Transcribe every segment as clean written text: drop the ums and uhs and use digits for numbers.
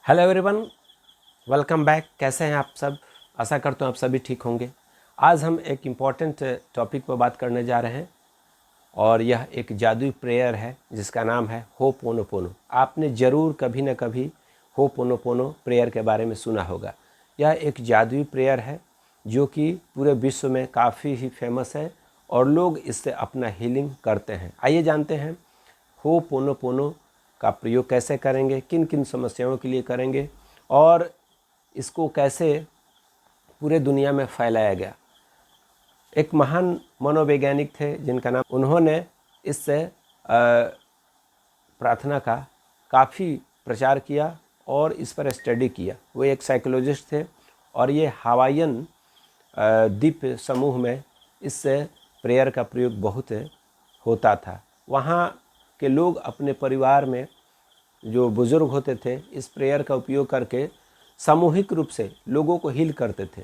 Hello everyone, welcome back. कैसे हैं आप सब? आशा करता हूँ आप सभी ठीक होंगे। आज हम एक इम्पॉर्टेंट टॉपिक पर बात करने जा रहे हैं और यह एक जादुई प्रेयर है जिसका नाम है होपोनोपोनो। आपने ज़रूर कभी न कभी होपोनोपोनो प्रेयर के बारे में सुना होगा। यह एक जादुई प्रेयर है जो कि पूरे विश्व में काफ़ी ही फेमस है और लोग इससे अपना हीलिंग करते हैं। आइए जानते हैं होपोनोपोनो का प्रयोग कैसे करेंगे, किन किन समस्याओं के लिए करेंगे और इसको कैसे पूरे दुनिया में फैलाया गया। एक महान मनोवैज्ञानिक थे जिनका नाम, उन्होंने इससे प्रार्थना का काफ़ी प्रचार किया और इस पर स्टडी किया। वो एक साइकोलॉजिस्ट थे और ये हवाईयन द्वीप समूह में इससे प्रेयर का प्रयोग बहुत होता था। वहाँ के लोग अपने परिवार में जो बुज़ुर्ग होते थे इस प्रेयर का उपयोग करके सामूहिक रूप से लोगों को हील करते थे।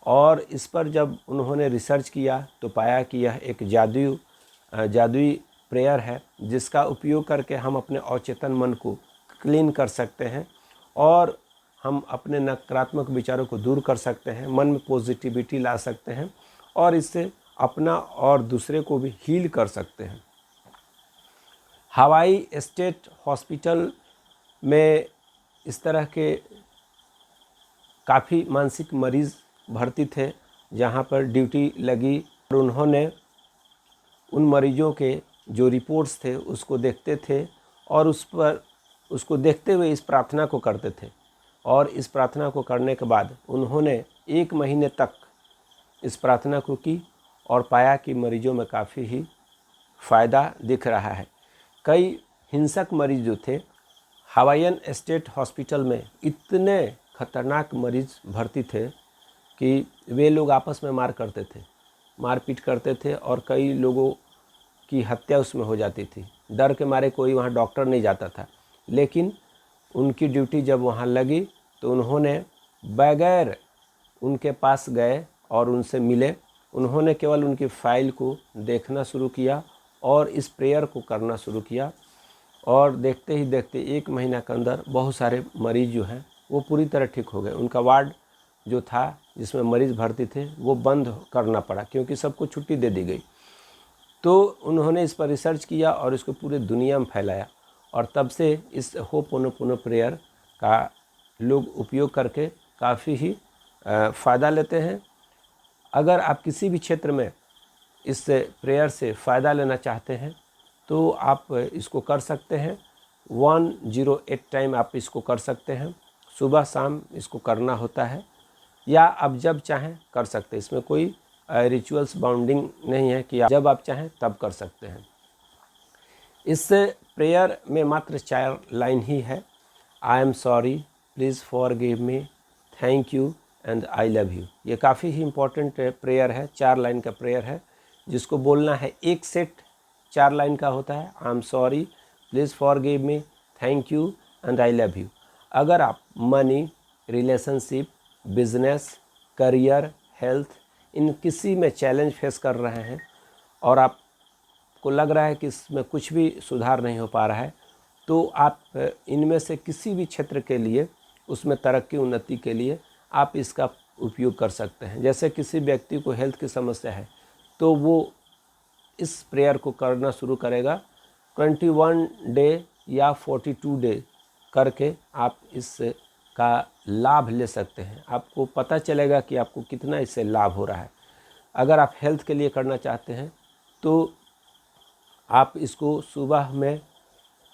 और इस पर जब उन्होंने रिसर्च किया तो पाया कि यह एक जादुई प्रेयर है जिसका उपयोग करके हम अपने अवचेतन मन को क्लीन कर सकते हैं और हम अपने नकारात्मक विचारों को दूर कर सकते हैं, मन में पॉजिटिविटी ला सकते हैं और इससे अपना और दूसरे को भी हील कर सकते हैं। हवाई स्टेट हॉस्पिटल में इस तरह के काफ़ी मानसिक मरीज़ भर्ती थे जहाँ पर ड्यूटी लगी और उन्होंने उन मरीजों के जो रिपोर्ट्स थे उसको देखते थे और उसको देखते हुए इस प्रार्थना को करते थे। और इस प्रार्थना को करने के बाद उन्होंने 1 महीने तक इस प्रार्थना को की और पाया कि मरीजों में काफ़ी ही फ़ायदा दिख रहा है। कई हिंसक मरीज जो थे हवाईयन स्टेट हॉस्पिटल में इतने खतरनाक मरीज भर्ती थे कि वे लोग आपस में मारपीट करते थे और कई लोगों की हत्या उसमें हो जाती थी। डर के मारे कोई वहाँ डॉक्टर नहीं जाता था। लेकिन उनकी ड्यूटी जब वहाँ लगी तो उन्होंने बगैर उनके पास गए और उनसे मिले, उन्होंने केवल उनकी फाइल को देखना शुरू किया और इस प्रेयर को करना शुरू किया और देखते ही देखते 1 महीना के अंदर बहुत सारे मरीज़ जो हैं वो पूरी तरह ठीक हो गए। उनका वार्ड जो था जिसमें मरीज़ भर्ती थे वो बंद करना पड़ा क्योंकि सबको छुट्टी दे दी गई। तो उन्होंने इस पर रिसर्च किया और इसको पूरे दुनिया में फैलाया और तब से इस होपोनोपोनो प्रेयर का लोग उपयोग करके काफ़ी ही फ़ायदा लेते हैं। अगर आप किसी भी क्षेत्र में इस प्रेयर से फ़ायदा लेना चाहते हैं तो आप इसको कर सकते हैं। 108 टाइम आप इसको कर सकते हैं। सुबह शाम इसको करना होता है या आप जब चाहें कर सकते हैं। इसमें कोई रिचुअल्स बाउंडिंग नहीं है कि जब आप चाहें तब कर सकते हैं। इस प्रेयर में मात्र 4 लाइन ही है। I am sorry, please forgive me, thank you and I love you. ये काफ़ी ही इम्पोर्टेंट प्रेयर है। 4 लाइन का प्रेयर है जिसको बोलना है। एक सेट 4 लाइन का होता है। I am sorry, please forgive me, thank you and I love you. अगर आप money, relationship, business, career, health, इन किसी में चैलेंज फेस कर रहे हैं और आपको लग रहा है कि इसमें कुछ भी सुधार नहीं हो पा रहा है, तो आप इनमें से किसी भी क्षेत्र के लिए, उसमें तरक्की उन्नति के लिए आप इसका उपयोग कर सकते हैं। जैसे किसी व्यक्ति को हेल्थ की समस्या है तो वो इस प्रेयर को करना शुरू करेगा। 21 डे या 42 डे करके आप इसका लाभ ले सकते हैं। आपको पता चलेगा कि आपको कितना इससे लाभ हो रहा है। अगर आप हेल्थ के लिए करना चाहते हैं तो आप इसको सुबह में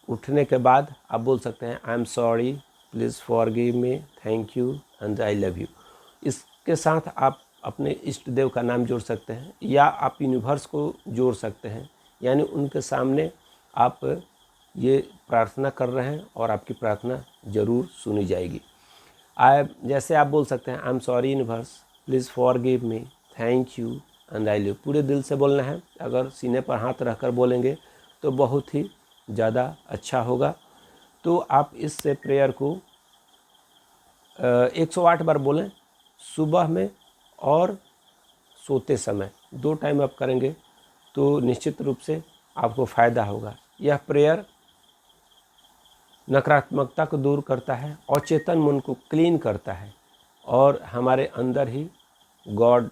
उठने के बाद आप बोल सकते हैं आई am sorry, please forgive me, thank you and I love you. इसके साथ आप अपने इष्ट देव का नाम जोड़ सकते हैं या आप यूनिवर्स को जोड़ सकते हैं, यानी उनके सामने आप ये प्रार्थना कर रहे हैं और आपकी प्रार्थना ज़रूर सुनी जाएगी। जैसे आप बोल सकते हैं आई am sorry universe, please forgive me, thank you and I love. पूरे दिल से बोलना है। अगर सीने पर हाथ रखकर बोलेंगे तो बहुत ही ज़्यादा अच्छा होगा। तो आप इस प्रेयर को 108 बार बोलें सुबह में और सोते समय। 2 टाइम आप करेंगे तो निश्चित रूप से आपको फ़ायदा होगा। यह प्रेयर नकारात्मकता को दूर करता है, अचेतन मन को क्लीन करता है, और हमारे अंदर ही गॉड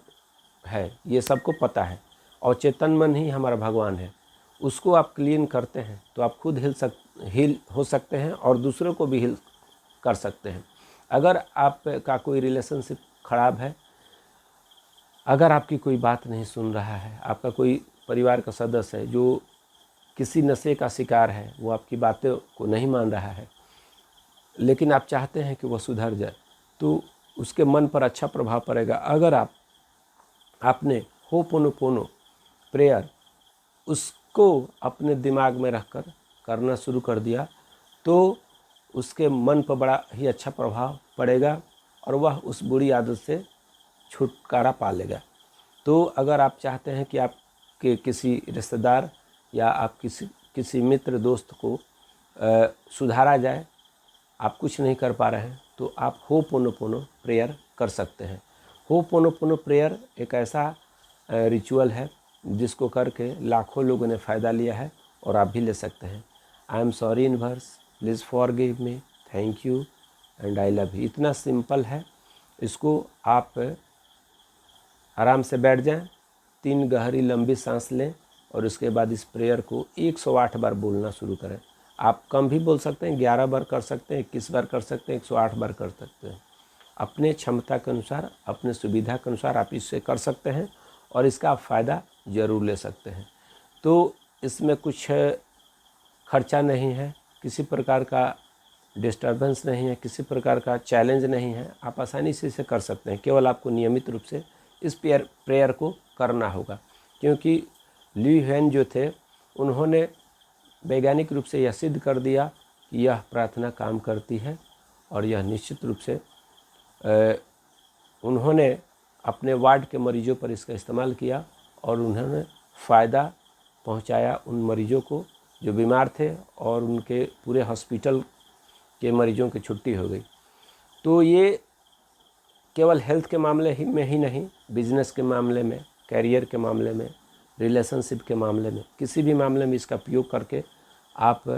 है, ये सबको पता है। अचेतन मन ही हमारा भगवान है, उसको आप क्लीन करते हैं तो आप खुद हील हो सकते हैं और दूसरों को भी हील कर सकते हैं। अगर आपका कोई रिलेशनशिप खराब है, अगर आपकी कोई बात नहीं सुन रहा है, आपका कोई परिवार का सदस्य है जो किसी नशे का शिकार है, वो आपकी बातों को नहीं मान रहा है, लेकिन आप चाहते हैं कि वह सुधर जाए, तो उसके मन पर अच्छा प्रभाव पड़ेगा। अगर आपने होपोनोपोनो प्रेयर उसको अपने दिमाग में रखकर करना शुरू कर दिया, तो उसके मन पर बड़ा ही अच्छा प्रभाव पड़ेगा और वह उस बुरी आदत से छुटकारा पा लेगा। तो अगर आप चाहते हैं कि आपके किसी रिश्तेदार या आप किसी मित्र दोस्त को सुधारा जाए, आप कुछ नहीं कर पा रहे हैं, तो आप होपोनोपोनो प्रेयर कर सकते हैं। होपोनोपोनो प्रेयर एक ऐसा रिचुअल है जिसको करके लाखों लोगों ने फ़ायदा लिया है और आप भी ले सकते हैं। आई am sorry universe, please forgive me, thank you and I love you. इतना सिंपल है। इसको आप आराम से बैठ जाएं, 3 गहरी लंबी सांस लें और उसके बाद इस प्रेयर को 108 बार बोलना शुरू करें। आप कम भी बोल सकते हैं, 11 बार कर सकते हैं, 21 बार कर सकते हैं, 108 बार कर सकते हैं। अपने क्षमता के अनुसार, अपने सुविधा के अनुसार आप इससे कर सकते हैं और इसका आप फ़ायदा ज़रूर ले सकते हैं। तो इसमें कुछ खर्चा नहीं है, किसी प्रकार का डिस्टर्बेंस नहीं है, किसी प्रकार का चैलेंज नहीं है, आप आसानी से इसे कर सकते हैं। केवल आपको नियमित रूप से इस प्रेयर को करना होगा, क्योंकि ली ह्वेन जो थे उन्होंने वैज्ञानिक रूप से यह सिद्ध कर दिया कि यह प्रार्थना काम करती है, और यह निश्चित रूप से उन्होंने अपने वार्ड के मरीजों पर इसका इस्तेमाल किया और उन्होंने फ़ायदा पहुंचाया उन मरीजों को जो बीमार थे, और उनके पूरे हॉस्पिटल के मरीजों की छुट्टी हो गई। तो ये केवल हेल्थ के मामले में ही नहीं, बिजनेस के मामले में, कैरियर के मामले में, रिलेशनशिप के मामले में, किसी भी मामले में इसका उपयोग करके आप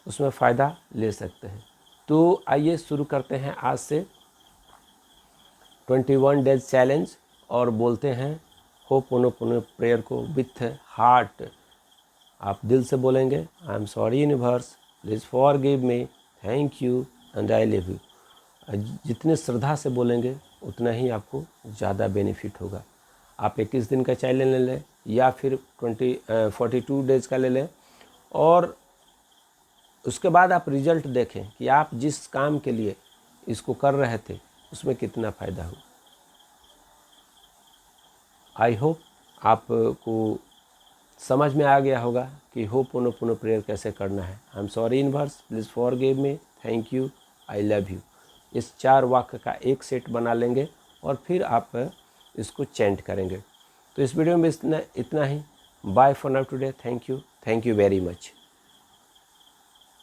उसमें फ़ायदा ले सकते हैं। तो आइए शुरू करते हैं आज से 21 डेज चैलेंज और बोलते हैं होपोनोपोनो प्रेयर को विथ हार्ट। आप दिल से बोलेंगे, आई am sorry universe, please forgive me, thank you and I love you. जितने श्रद्धा से बोलेंगे उतना ही आपको ज़्यादा बेनिफिट होगा। आप 21 दिन का चैलेंज ले लें या फिर 42 डेज़ का ले लें, और उसके बाद आप रिजल्ट देखें कि आप जिस काम के लिए इसको कर रहे थे उसमें कितना फ़ायदा हो। आई होप आपको समझ में आ गया होगा कि होपोनोपोनो प्रेयर कैसे करना है। I am sorry universe, please forgive me, thank you, I love you. इस 4 वाक्य का एक सेट बना लेंगे और फिर आप इसको चैंट करेंगे। तो इस वीडियो में इतना ही। Bye for now today. Thank you very much.